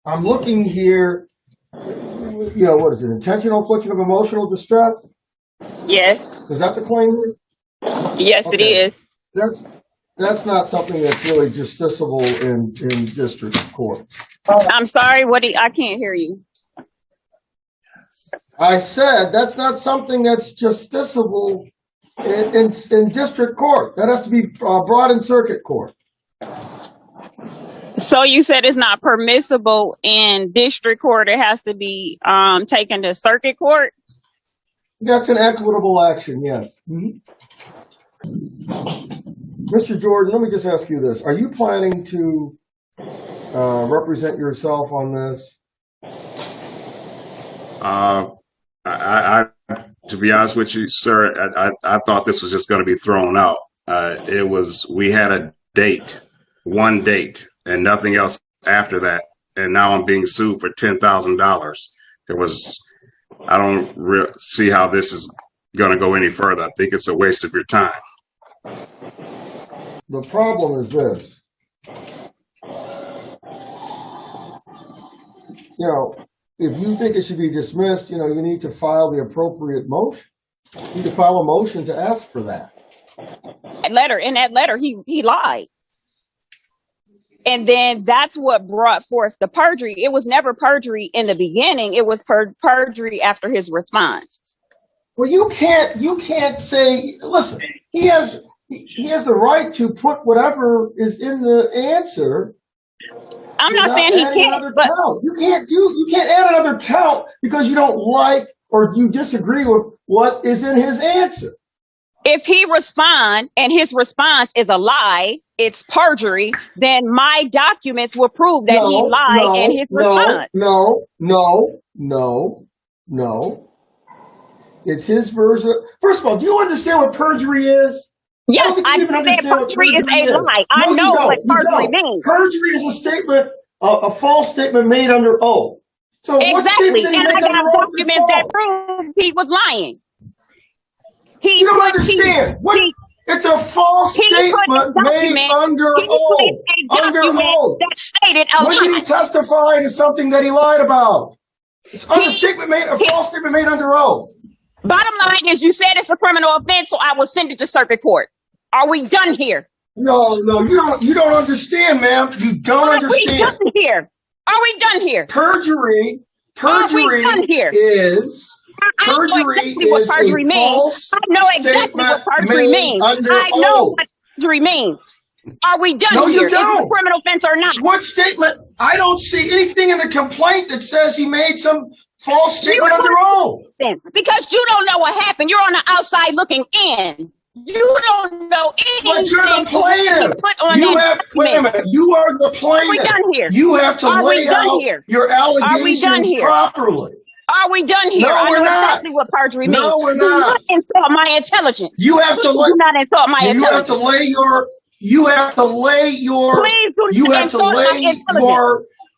I'm looking here. What is it? Intentional infliction of emotional distress? Yes. Is that the claim here? Yes, it Okay. is. That's not something that's really justiciable in district court. I'm sorry. I can't hear you. I said that's not something that's justiciable in district court. That has to be brought in circuit court. So you said it's not permissible in district court. It has to be taken to circuit court. That's an equitable action, yes. Mm-hmm. Mr. Jordan, let me just ask you this. Are you planning to represent yourself on this? To be honest with you, sir, I thought this was just going to be thrown out. We had a date, one date, and nothing else after that. And now I'm being sued for $10,000. I don't see how this is going to go any further. I think it's a waste of your time. The problem is this. If you think it should be dismissed, you need to file the appropriate motion. You need to file a motion to ask for that. In that letter, he lied. And then that's what brought forth the perjury. It was never perjury in the beginning. It was perjury after his response. Well, you can't say, listen, he has the right to put whatever is in the answer. I'm not saying he can't, but you can't add another count because you don't like or you disagree with what is in his answer. If he responds and his response is a lie, it's perjury, then my documents will prove that he lied in his response. No. It's his version. First of all, do you understand what perjury is? Yes, I understand perjury is a lie. I know what perjury means. Perjury is a statement, a false statement made under oath. So exactly, and I got documents that prove he was lying. You don't understand. It's a false statement made under oath. Under oath. That stated a lie. When did he testify to something that he lied about? It's a false statement made under oath. Bottom line is, you said it's a criminal offense, so I will send it to circuit court. Are we done here? No, you don't understand, ma'am. You don't understand. Are we done here? Are we done here? Perjury is a false I know exactly what perjury means. I know what perjury means. Are we done here? You don't. Is it a criminal offense or not? What statement? I don't see anything in the complaint that says he made some false statement under oath. Because you don't know what happened. You're on the outside looking in. You don't know anything. But you're the plaintiff. Wait a minute. You are the plaintiff. Are we done here? You have to lay out your allegations properly. Are we done here? No, we're not. Exactly what perjury means. No, we're not. Do not insult my intelligence. You have to do not insult my intelligence. You have to lay your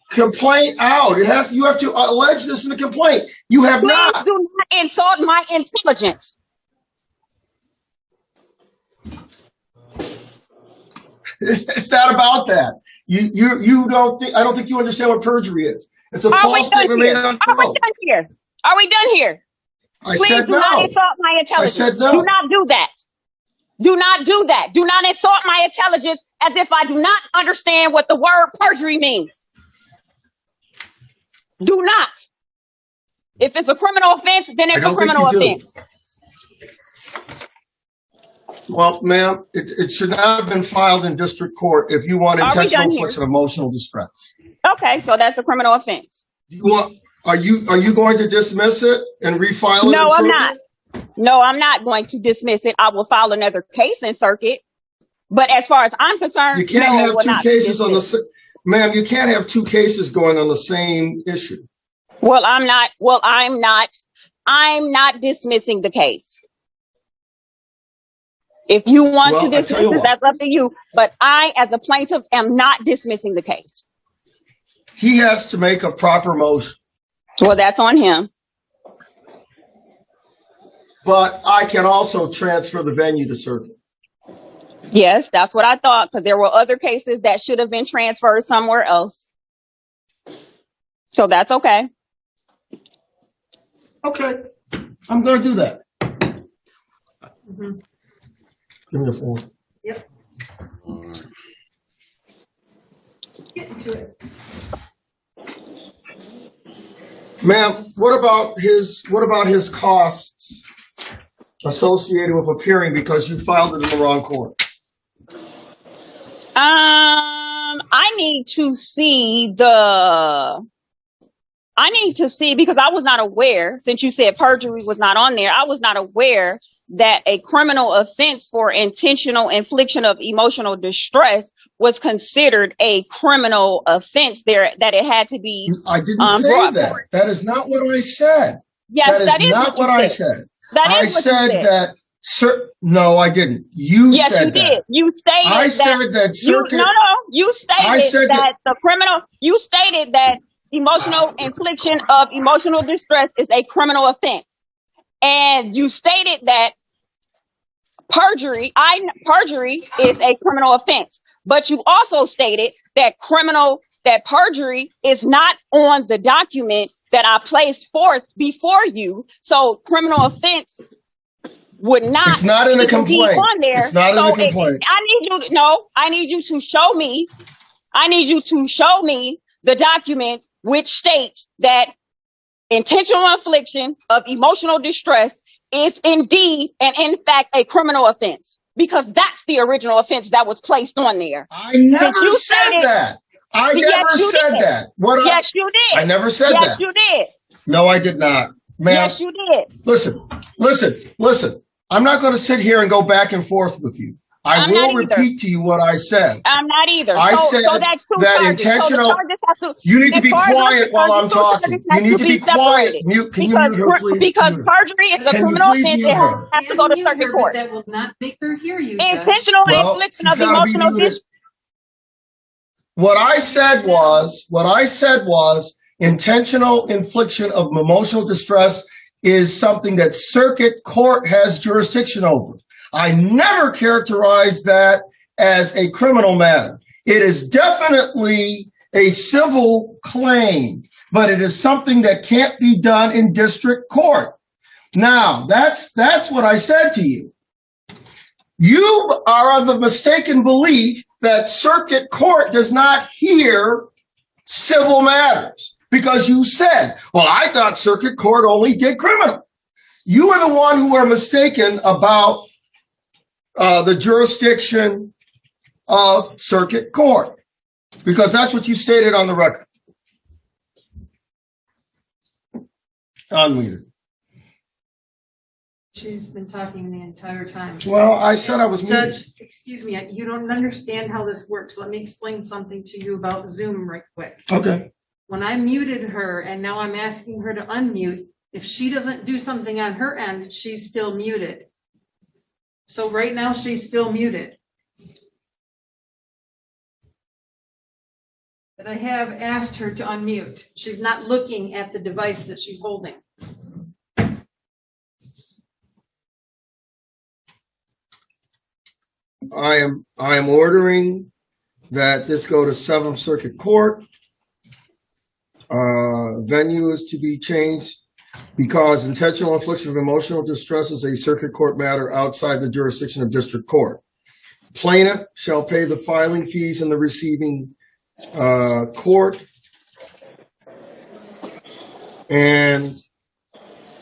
complaint out. You have to allege this in the complaint. You have not. Please do not insult my intelligence. It's not about that. I don't think you understand what perjury is. It's a false statement made under oath. Are we done here? Are we done here? Please do not insult my intelligence. I said no. Do not do that. Do not do that. Do not insult my intelligence as if I do not understand what the word perjury means. Do not. If it's a criminal offense, then it's a criminal offense. Well, ma'am, it should not have been filed in district court if you want intentional infliction of emotional distress. Okay, so that's a criminal offense. Are you going to dismiss it and refile it? No, I'm not. No, I'm not going to dismiss it. I will file another case in circuit. But as far as I'm concerned, you can't have two cases on the ma'am. You can't have two cases going on the same issue. Well, I'm not dismissing the case. If you want to dismiss it, that's up to you. But I, as a plaintiff, am not dismissing the case. He has to make a proper motion. Well, that's on him. But I can also transfer the venue to circuit. Yes, that's what I thought, because there were other cases that should have been transferred somewhere else. So that's okay. Okay, I'm going to do that. Give me the form. Yep. Get into it. Ma'am, what about his costs associated with appearing because you filed it in the wrong court? I need to see because I was not aware, since you said perjury was not on there, I was not aware that a criminal offense for intentional infliction of emotional distress was considered a criminal offense there, that it had to be I didn't say brought that. forward. That is not what I said. Yes, that is not what I said. That is what you said. That, no, I didn't. You yes, said you did. that. You stated I that. said that circuit. You stated that the criminal. You stated that emotional infliction of emotional distress is a criminal offense, and you stated that perjury is a criminal offense. But you also stated that perjury is not on the document that I placed forth before you. So criminal offense would not. It's not in the complaint. On there. It's not in the complaint. I need you to show me. I need you to show me the document which states that intentional infliction of emotional distress is indeed and in fact a criminal offense, because that's the original offense that was placed on there. I never said that. I never said that. Yes, you did. I never said that. Yes, you did. No, I did not. Ma'am, yes, you did. Listen. I'm not going to sit here and go back and forth with you. I will repeat to you what I said. I'm not either. I said so that's two that charges. intentional. You need to be quiet while I'm talking. You need to be quiet. Can you mute her, please? Because perjury is a criminal offense. It has to go to circuit court. That will not make her hear you. Intentional infliction of emotional distress. What I said was intentional infliction of emotional distress is something that circuit court has jurisdiction over. I never characterized that as a criminal matter. It is definitely a civil claim, but it is something that can't be done in district court. Now, that's what I said to you. You are of the mistaken belief that circuit court does not hear civil matters, because you said, well, I thought circuit court only did criminal. You are the one who are mistaken about the jurisdiction of circuit court, because that's what you stated on the record. Unmuted. She's been talking the entire time. Well, I said I was muted. Judge, excuse me, you don't understand how this works. Let me explain something to you about Zoom right quick. Okay. When I muted her and now I'm asking her to unmute, if she doesn't do something on her end, she's still muted. So right now she's still muted. But I have asked her to unmute. She's not looking at the device that she's holding. I am ordering that this go to 7th Circuit Court. Venue is to be changed because intentional infliction of emotional distress is a circuit court matter outside the jurisdiction of district court. Plaintiff shall pay the filing fees in the receiving court. And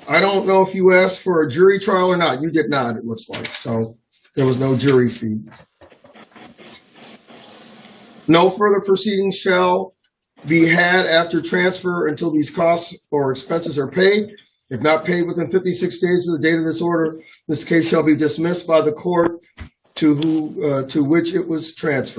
I don't know if you asked for a jury trial or not. You did not, it looks like. So there was no jury fee. No further proceedings shall be had after transfer until these costs or expenses are paid. If not paid within 56 days of the date of this order, this case shall be dismissed by the court to which it was transferred.